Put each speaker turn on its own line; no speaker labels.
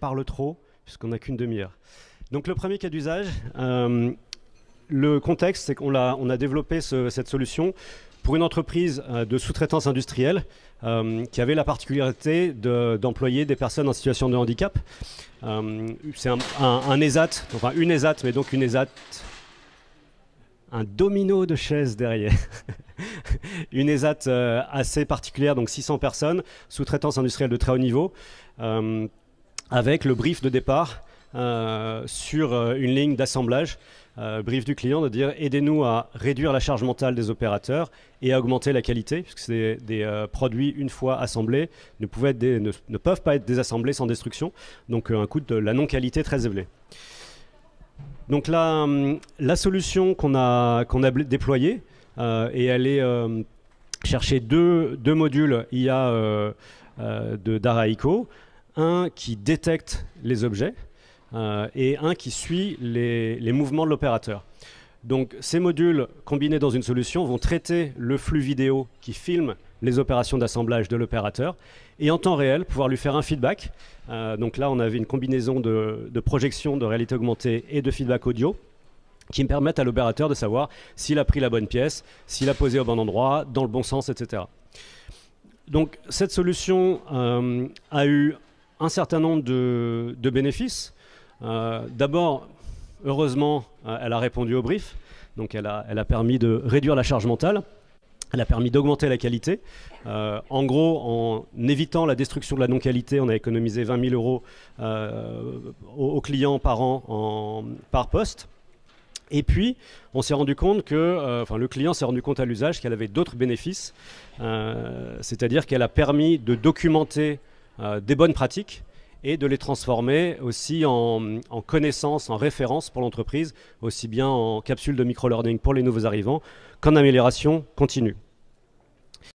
parle trop, puisqu'on n'a qu'une demi-heure. Donc le premier cas d'usage, le contexte, c'est qu'on a développé cette solution pour une entreprise de sous-traitance industrielle qui avait la particularité d'employer des personnes en situation de handicap. C'est un ESAT, enfin une ESAT, mais donc une ESAT, un domino de chaises derrière. Une ESAT assez particulière, donc 600 personnes, sous-traitance industrielle de très haut niveau, avec le brief de départ sur une ligne d'assemblage. Brief du client de dire aidez-nous à réduire la charge mentale des opérateurs et à augmenter la qualité, puisque c'est des produits une fois assemblés ne peuvent pas être désassemblés sans destruction, donc un coût de la non-qualité très élevé. Donc la solution qu'on a déployée, et elle est chercher deux modules IA d'Araïco, un qui détecte les objets, et un qui suit les mouvements de l'opérateur. Donc ces modules combinés dans une solution vont traiter le flux vidéo qui filme les opérations d'assemblage de l'opérateur et en temps réel pouvoir lui faire un feedback. Donc là on avait une combinaison de projection de réalité augmentée et de feedback audio qui me permettent à l'opérateur de savoir s'il a pris la bonne pièce, s'il a posé au bon endroit, dans le bon sens, etc. Donc cette solution a eu un certain nombre de bénéfices. D'abord, heureusement, elle a répondu au brief, donc elle a permis de réduire la charge mentale, elle a permis d'augmenter la qualité. En gros, en évitant la destruction de la non-qualité, on a économisé 20 000 € aux clients par an par poste. Et puis, on s'est rendu compte que, le client s'est rendu compte à l'usage qu'elle avait d'autres bénéfices, c'est-à-dire qu'elle a permis de documenter des bonnes pratiques et de les transformer aussi en connaissances, en références pour l'entreprise, aussi bien en capsules de micro-learning pour les nouveaux arrivants qu'en amélioration continue.